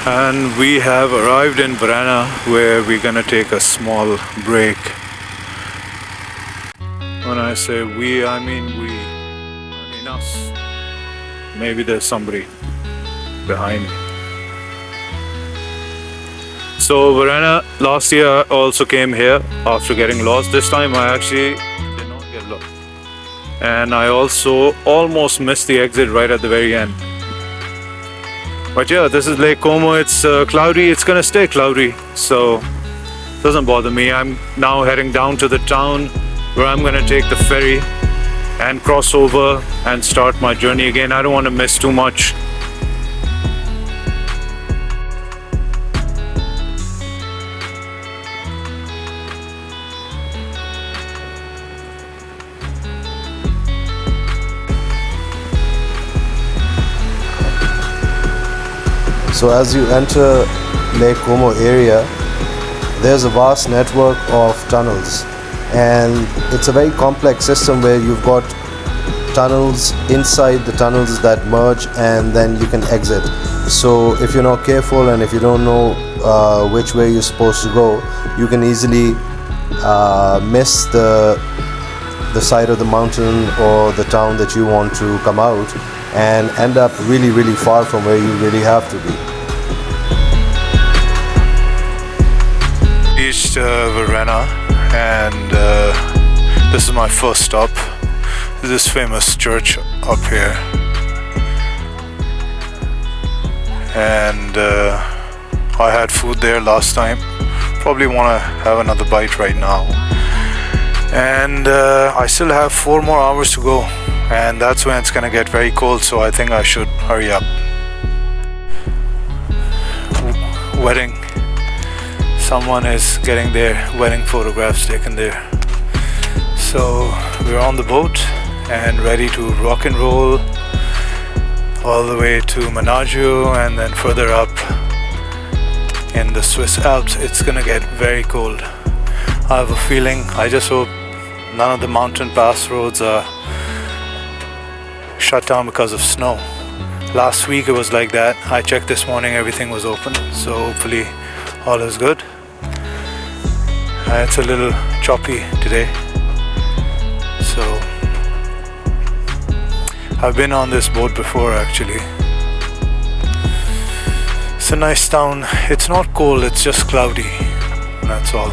And we have arrived in Verona, where we're gonna take a small break. When I say we, I mean us. Maybe there's somebody behind me. So Verona, last year I also came here after getting lost. This time I actually did not get lost. And I also almost missed the exit right at the very end. But yeah, this is Lake Como. It's cloudy. It's gonna stay cloudy, so doesn't bother me. I'm now heading down to the town where I'm gonna take the ferry and cross over and start my journey again. I don't want to miss too much. So as you enter Lake Como area, there's a vast network of tunnels, and it's a very complex system where you've got tunnels inside the tunnels that merge, and then you can exit. So if you're not careful and if you don't know which way you're supposed to go, you can easily miss the side of the mountain or the town that you want to come out, and end up really far from where you really have to be. Reached Verona, and this is my first stop. This famous church up here, and I had food there last time. Probably want to have another bite right now. And I still have 4 more hours to go, and that's when it's gonna get very cold, so I think I should hurry up. Wedding. Someone is getting their wedding photographs taken there. So we're on the boat and ready to rock and roll all the way to Menaggio, and then further up in the Swiss Alps. It's gonna get very cold. I have a feeling. I just hope none of the mountain pass roads are shut down because of snow. Last week it was like that. I checked this morning, everything was open, so hopefully all is good. It's a little choppy today, so I've been on this boat before actually. It's a nice town. It's not cold, it's just cloudy, that's all.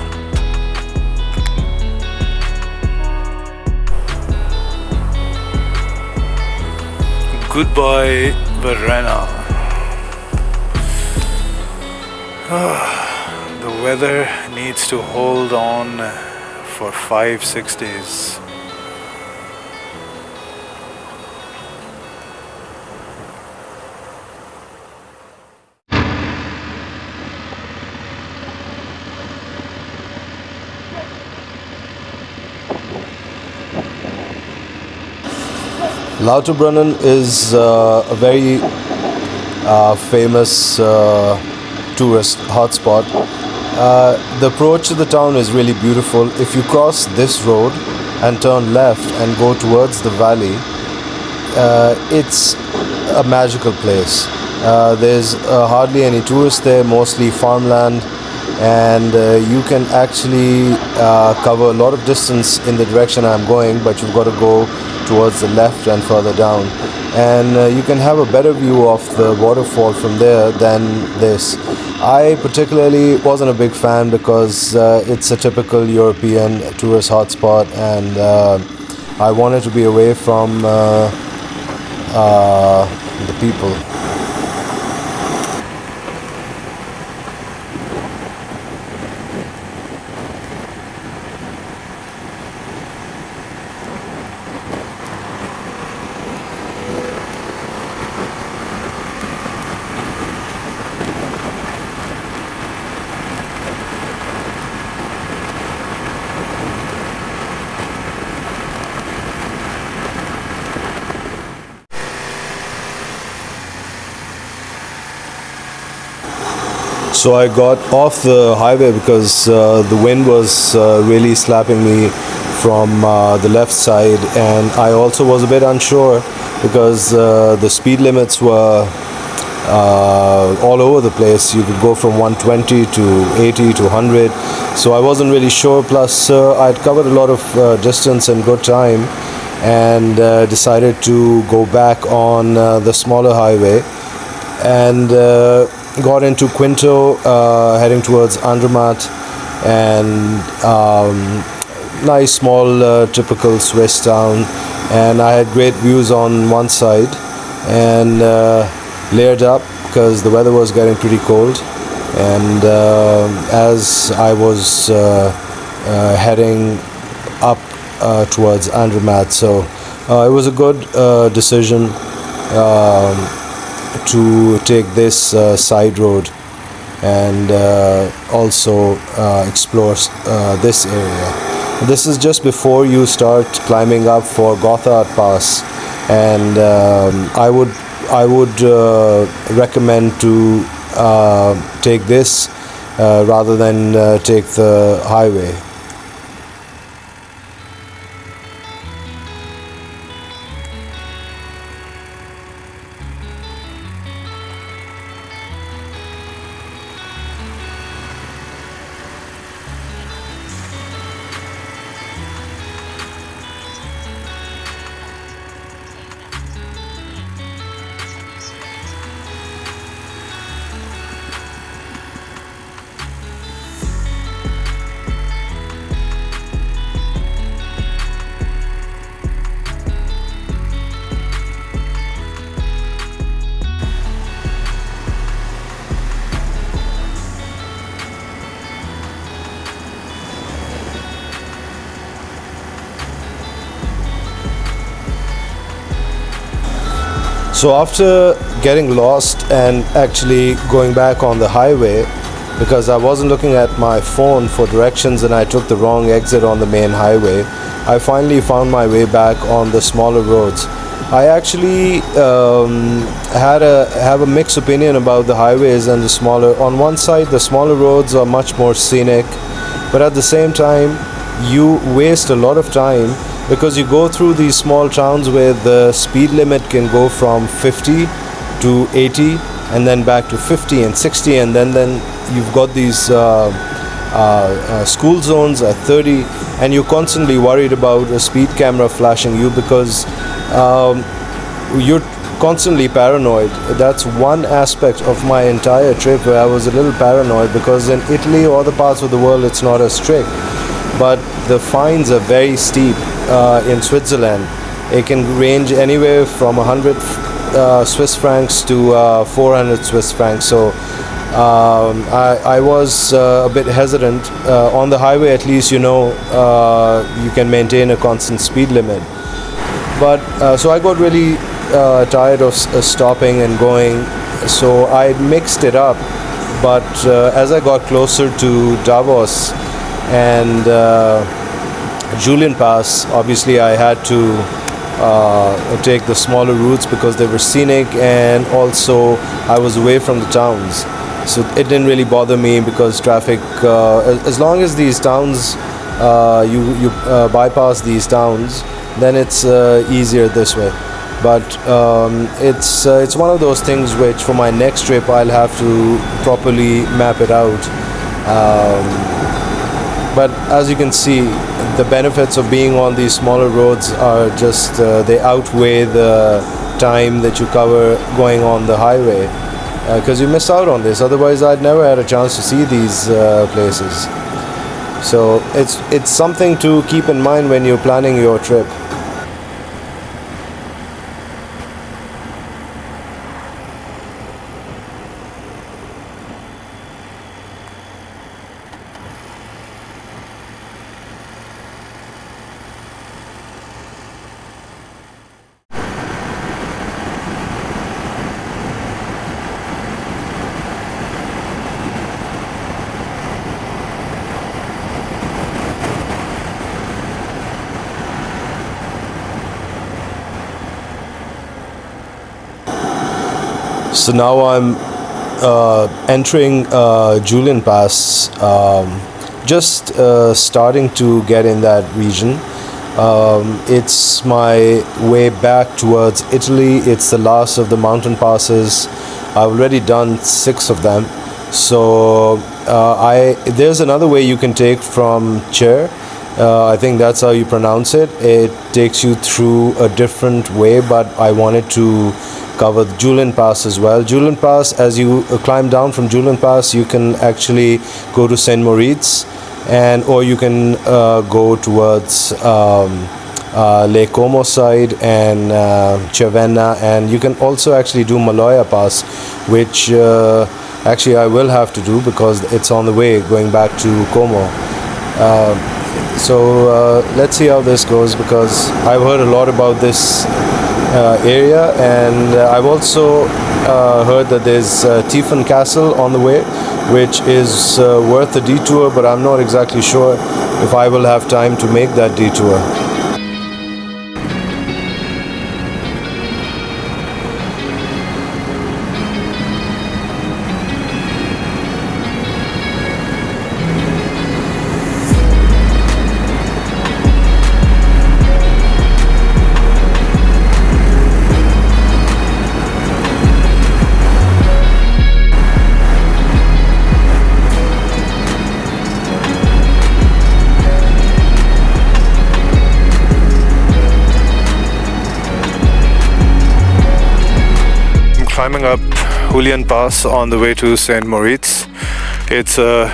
Goodbye Verona. The weather needs to hold on for 5-6 days. Lauterbrunnen is a very famous tourist hotspot. The approach to the town is really beautiful. If you cross this road and turn left and go towards the valley, it's a magical place. There's hardly any tourists there, mostly farmland, and you can actually cover a lot of distance in the direction I'm going, but you've got to go towards the left and further down, and you can have a better view of the waterfall from there than this. I particularly wasn't a big fan because it's a typical European tourist hotspot, and I wanted to be away from the people. So I got off the highway because the wind was really slapping me from the left side, and I also was a bit unsure because the speed limits were all over the place. You could go from 120 to 80 to 100. So I wasn't really sure. Plus, I'd covered a lot of distance in good time, and decided to go back on the smaller highway, and got into Quinto, heading towards Andermatt, and nice small typical Swiss town. And I had great views on one side, and layered up because the weather was getting pretty cold. And as I was heading up towards Andermatt, so it was a good decision to take this side road, and also explore this area. This is just before you start climbing up for Gotthard Pass, and I would recommend to take this rather than take the highway. So after getting lost and actually going back on the highway, because I wasn't looking at my phone for directions and I took the wrong exit on the main highway, I finally found my way back on the smaller roads. I actually have a mixed opinion about the highways and the smaller. On one side, the smaller roads are much more scenic, but at the same time, you waste a lot of time because you go through these small towns where the speed limit can go from 50 to 80 and then back to 50 and 60, and then you've got these school zones at 30, and you're constantly worried about a speed camera flashing you because you're constantly paranoid. That's one aspect of my entire trip where I was a little paranoid, because in Italy or other parts of the world it's not as strict, but the fines are very steep. In Switzerland, it can range anywhere from 100 Swiss francs to 400 Swiss francs. So I was a bit hesitant. On the highway, at least, you can maintain a constant speed limit. But so I got really tired of stopping and going, so I mixed it up. But as I got closer to Davos and Julian Pass, obviously I had to take the smaller routes because they were scenic, and also I was away from the towns, so it didn't really bother me because traffic, as long as these towns, you bypass these towns, then it's easier this way. But it's one of those things which for my next trip I'll have to properly map it out. But as you can see, the benefits of being on these smaller roads are just, they outweigh the time that you cover going on the highway, because you miss out on this. Otherwise, I'd never had a chance to see these places. So it's something to keep in mind when you're planning your trip. So now I'm entering Julian Pass, just starting to get in that region. It's my way back towards Italy. It's the last of the mountain passes I've already done 6 of them. So there's another way you can take from Chair. I think that's how you pronounce it. It takes you through a different way, but I wanted to cover the Julian Pass as well. Julian Pass, as you climb down from Julian Pass, you can actually go to Saint Moritz, or you can go towards Lake Como side and Cervena, and you can also actually do Maloya Pass, which actually I will have to do because it's on the way going back to Como. So let's see how this goes, because I've heard a lot about this area, and I've also heard that there's Tiefan Castle on the way, which is worth a detour, but I'm not exactly sure if I will have time to make that detour. Climbing up Julian Pass on the way to Saint Moritz. It's a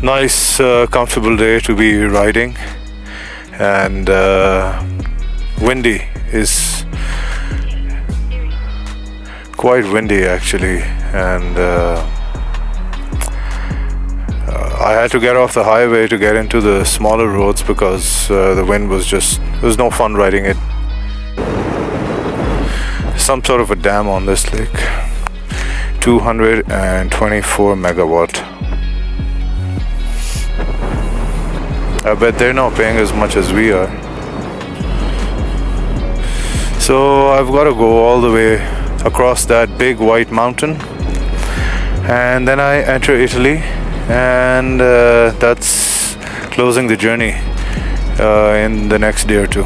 nice, comfortable day to be riding, and windy. Is quite windy actually, and I had to get off the highway to get into the smaller roads because the wind was just, it was no fun riding it. Some sort of a dam on this lake. 224 megawatt. I bet they're not paying as much as we are. So I've got to go all the way across that big white mountain, and then I enter Italy, and that's closing the journey in the next day or two.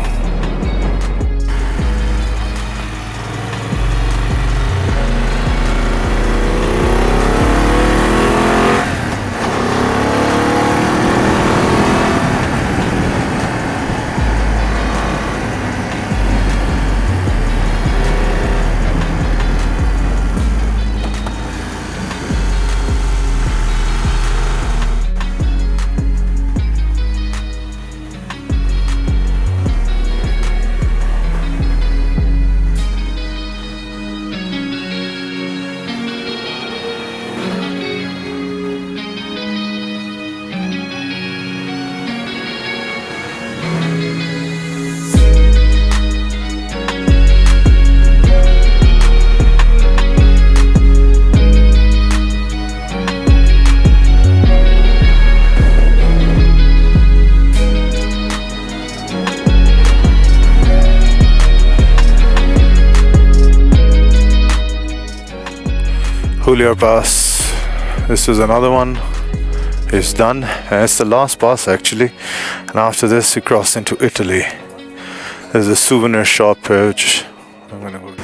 Julian Pass. This is another one. It's done, and it's the last pass actually. And after this, we cross into Italy. There's a souvenir shop here, which I'm gonna go